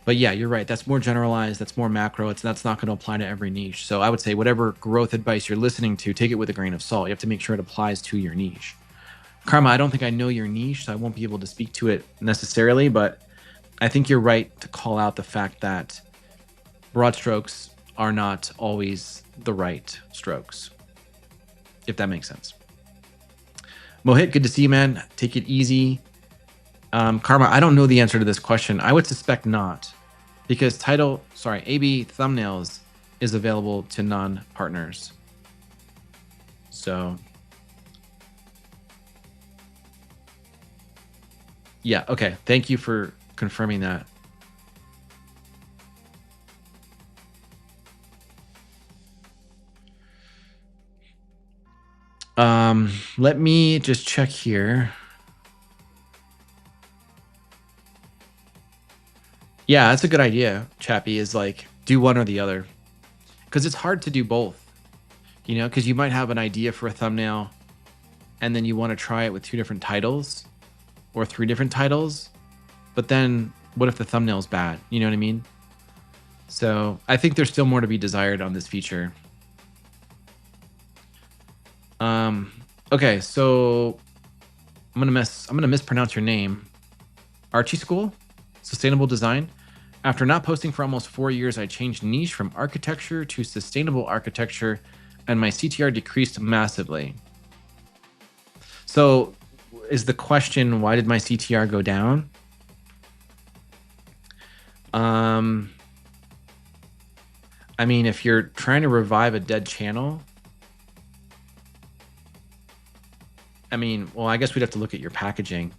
But yeah, you're right. That's more generalized. That's more macro. That's not going to apply to every niche. So I would say whatever growth advice you're listening to, take it with a grain of salt. You have to make sure it applies to your niche. Karma, I don't think I know your niche, so I won't be able to speak to it necessarily, but I think you're right to call out the fact that broad strokes are not always the right strokes, if that makes sense. Mohit, good to see you, man. Take it easy. Karma, I don't know the answer to this question. I would suspect not, because AB thumbnails is available to non-partners. So yeah, okay. Thank you for confirming that. Let me just check here. Yeah, that's a good idea, Chappie, is like do one or the other. Because it's hard to do both, because you might have an idea for a thumbnail and then you want to try it with 2 different titles or 3 different titles. But then what if the thumbnail is bad? You know what I mean? So I think there's still more to be desired on this feature. Okay, so I'm gonna mispronounce your name. Archie School? Sustainable design. After not posting for almost 4 years, I changed niche from architecture to sustainable architecture, and my CTR decreased massively. So is the question, why did my CTR go down? I mean, if you're trying to revive a dead channel, well, I guess we'd have to look at your packaging.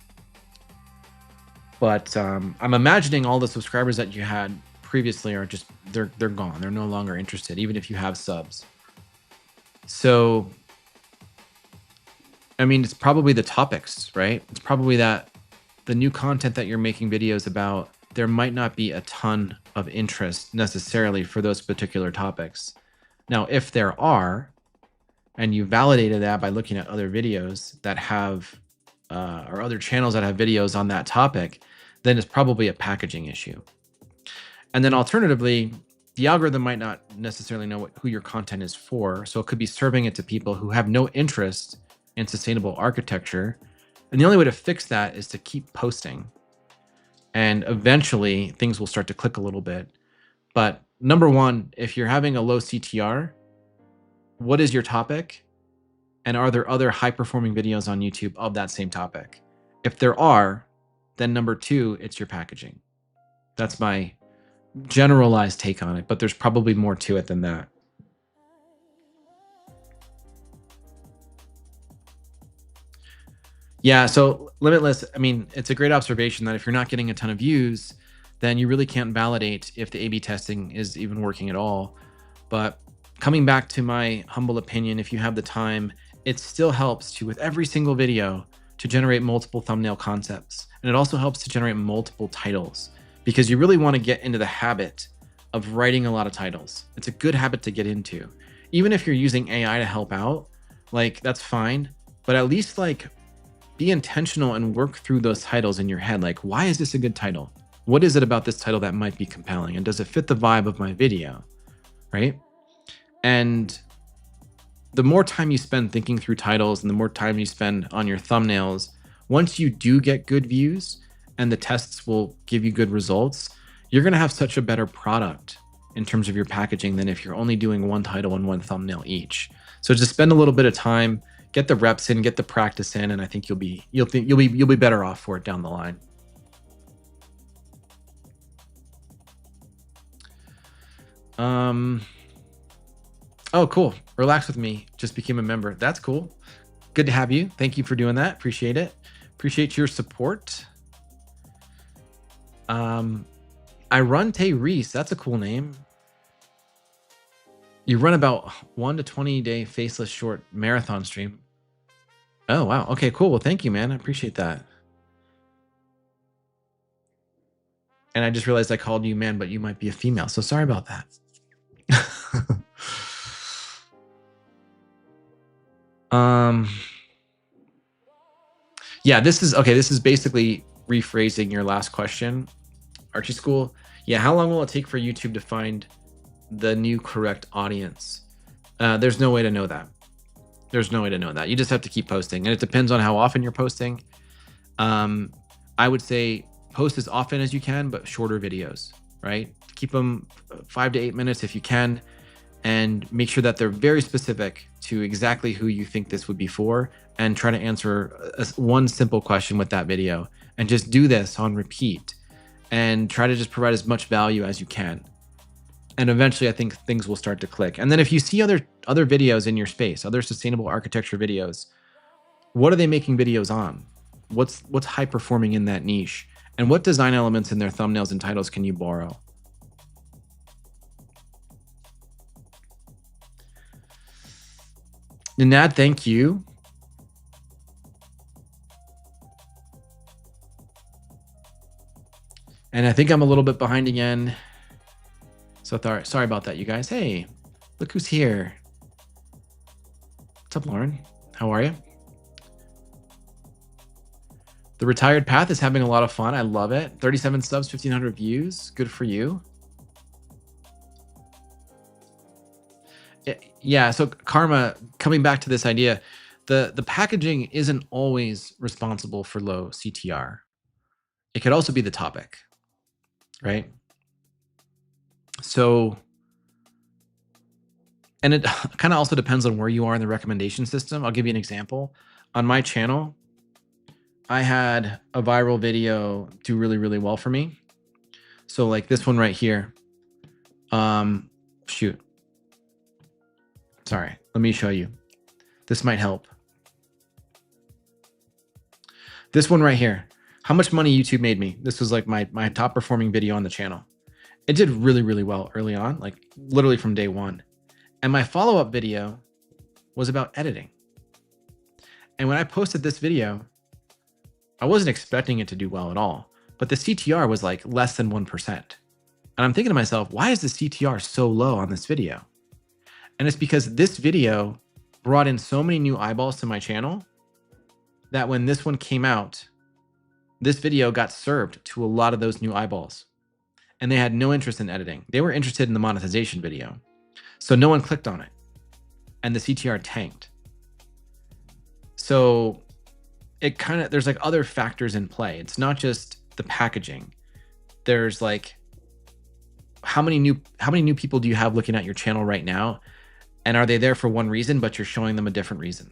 But I'm imagining all the subscribers that you had previously are just, they're gone. They're no longer interested, even if you have subs. So, it's probably the topics, right? It's probably that the new content that you're making videos about, there might not be a ton of interest necessarily for those particular topics. Now, if there are, and you validated that by looking at other videos that have, or other channels that have videos on that topic, then it's probably a packaging issue. And then alternatively, the algorithm might not necessarily know who your content is for. So it could be serving it to people who have no interest in sustainable architecture. And the only way to fix that is to keep posting. And eventually things will start to click a little bit. But number one, if you're having a low CTR, what is your topic? And are there other high performing videos on YouTube of that same topic? If there are, then number 2, it's your packaging. That's my generalized take on it, but there's probably more to it than that. Yeah, so limitless, it's a great observation that if you're not getting a ton of views, then you really can't validate if the A/B testing is even working at all. But coming back to my humble opinion, if you have the time, it still helps to, with every single video, to generate multiple thumbnail concepts And it also helps to generate multiple titles because you really want to get into the habit of writing a lot of titles. It's a good habit to get into. Even if you're using AI to help out, like that's fine, but at least like be intentional and work through those titles in your head. Like, why is this a good title? What is it about this title that might be compelling? And does it fit the vibe of my video? Right? And the more time you spend thinking through titles and the more time you spend on your thumbnails, once you do get good views and the tests will give you good results, you're going to have such a better product in terms of your packaging than if you're only doing one title and one thumbnail each. So just spend a little bit of time, get the reps in, get the practice in, and I think you'll be better off for it down the line. Oh, cool. Relax with me. Just became a member. That's cool. Good to have you. Thank you for doing that. Appreciate it. Appreciate your support. Irante Reese. That's a cool name. You run about 1 to 20 day faceless short marathon stream. Oh, wow. Okay, cool. Well, thank you, man. I appreciate that. And I just realized I called you man, but you might be a female. So sorry about that. Yeah, this is basically rephrasing your last question. Archie School. Yeah, how long will it take for YouTube to find the new correct audience? There's no way to know that. There's no way to know that. You just have to keep posting. And it depends on how often you're posting. I would say post as often as you can, but shorter videos, right? Keep them 5 to 8 minutes if you can, and make sure that they're very specific to exactly who you think this would be for, and try to answer one simple question with that video. And just do this on repeat and try to just provide as much value as you can. And eventually I think things will start to click. And then if you see other videos in your space, other sustainable architecture videos, what are they making videos on? What's high performing in that niche? And what design elements in their thumbnails and titles can you borrow? Ninad, thank you. And I think I'm a little bit behind again. So sorry about that, you guys. Hey, look who's here. What's up, Lauren? How are you? The Retired Path is having a lot of fun. I love it. 37 subs, 1,500 views. Good for you. Yeah, so Karma, coming back to this idea, the packaging isn't always responsible for low CTR. It could also be the topic, right? So, and it kind of also depends on where you are in the recommendation system. I'll give you an example. On my channel, I had a viral video do really, really well for me. So like this one right here. Shoot. Sorry, let me show you. This might help. This one right here. How much money YouTube made me? This was like my top performing video on the channel. It did really, really well early on, like literally from day one. And my follow-up video was about editing. And when I posted this video, I wasn't expecting it to do well at all, but the CTR was like less than 1%. And I'm thinking to myself, why is the CTR so low on this video? And it's because this video brought in so many new eyeballs to my channel that when this one came out, this video got served to a lot of those new eyeballs. And they had no interest in editing. They were interested in the monetization video. So no one clicked on it. And the CTR tanked. So it kind of, there's like other factors in play. It's not just the packaging. There's like, how many new people do you have looking at your channel right now? And are they there for one reason, but you're showing them a different reason?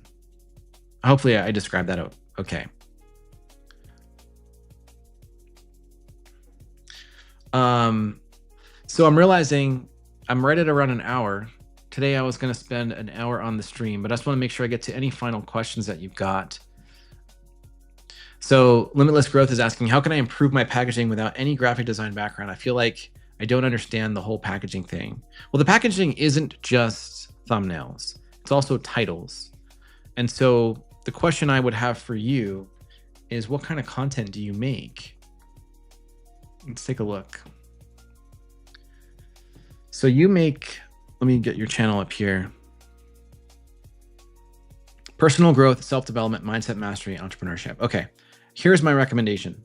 Hopefully I described that out okay. So I'm realizing I'm right at around an hour. Today I was going to spend an hour on the stream, but I just want to make sure I get to any final questions that you've got. So Limitless Growth is asking, how can I improve my packaging without any graphic design background? I feel like I don't understand the whole packaging thing. Well, the packaging isn't just thumbnails. It's also titles. And so the question I would have for you is what kind of content do you make? Let's take a look. So you make, let me get your channel up here. Personal growth, self-development, mindset mastery, entrepreneurship. Okay, here's my recommendation.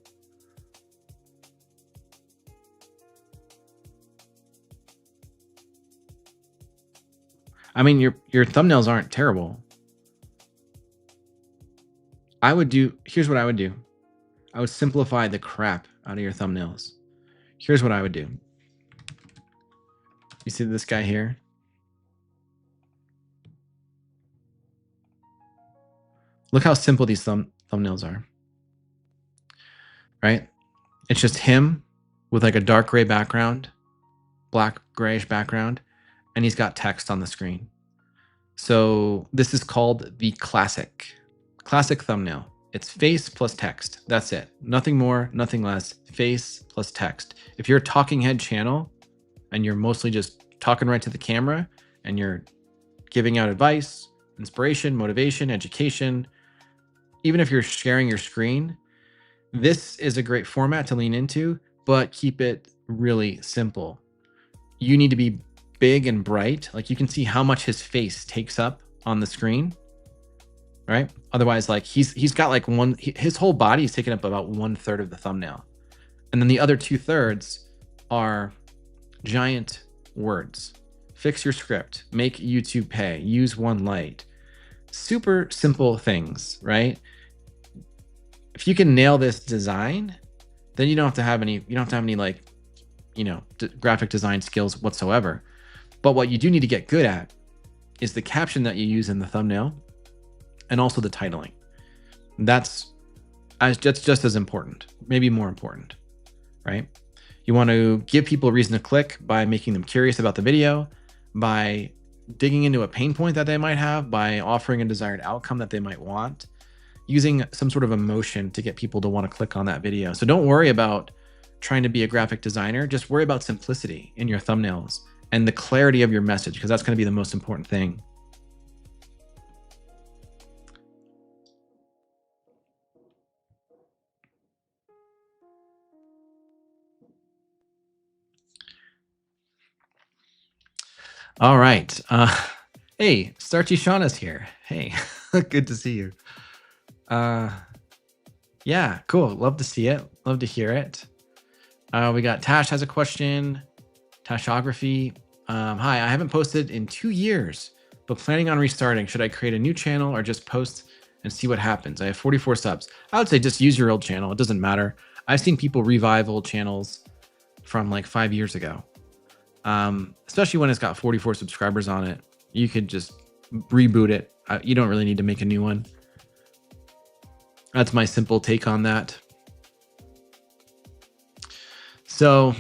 I mean, your thumbnails aren't terrible. Here's what I would do. I would simplify the crap out of your thumbnails. Here's what I would do. You see this guy here? Look how simple these thumbnails are, right? It's just him with like a dark gray background, black grayish background, and he's got text on the screen. So this is called the classic thumbnail. It's face plus text. That's it. Nothing more, nothing less. Face plus text. If you're a talking head channel and you're mostly just talking right to the camera and you're giving out advice, inspiration, motivation, education, even if you're sharing your screen, this is a great format to lean into, but keep it really simple. You need to be big and bright. Like you can see how much his face takes up on the screen, right? Otherwise, like he's got like his whole body is taking up about 1/3 of the thumbnail. And then the other 2/3 are giant words. Fix your script, make YouTube pay, use one light. Super simple things, right? If you can nail this design, then you don't have to have any like, graphic design skills whatsoever. But what you do need to get good at is the caption that you use in the thumbnail and also the titling. That's just as important, maybe more important, right? You want to give people a reason to click by making them curious about the video, by digging into a pain point that they might have, by offering a desired outcome that they might want, using some sort of emotion to get people to want to click on that video. So don't worry about trying to be a graphic designer. Just worry about simplicity in your thumbnails and the clarity of your message, because that's going to be the most important thing. All right. Hey, Starchy Shauna's here. Hey, good to see you. Yeah, cool. Love to see it. Love to hear it. We got Tash has a question. Tashography. Hi, I haven't posted in 2 years, but planning on restarting. Should I create a new channel or just post and see what happens? I have 44 subs. I would say just use your old channel. It doesn't matter. I've seen people revive old channels from like 5 years ago. Especially when it's got 44 subscribers on it. You could just reboot it. You don't really need to make a new one. That's my simple take on that. So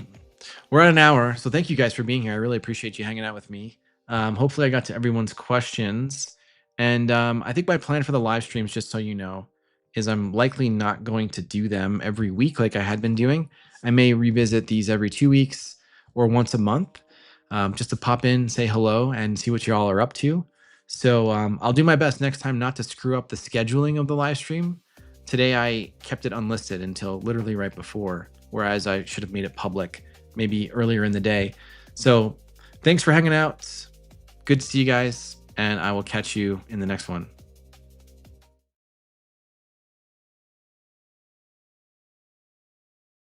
we're at an hour. So thank you guys for being here. I really appreciate you hanging out with me. Hopefully I got to everyone's questions. And I think my plan for the live streams, just so you know, is I'm likely not going to do them every week like I had been doing. I may revisit these every 2 weeks or once a month, just to pop in, say hello, and see what you all are up to. So I'll do my best next time not to screw up the scheduling of the live stream. Today I kept it unlisted until literally right before, whereas I should have made it public maybe earlier in the day. So thanks for hanging out. Good to see you guys, and I will catch you in the next one.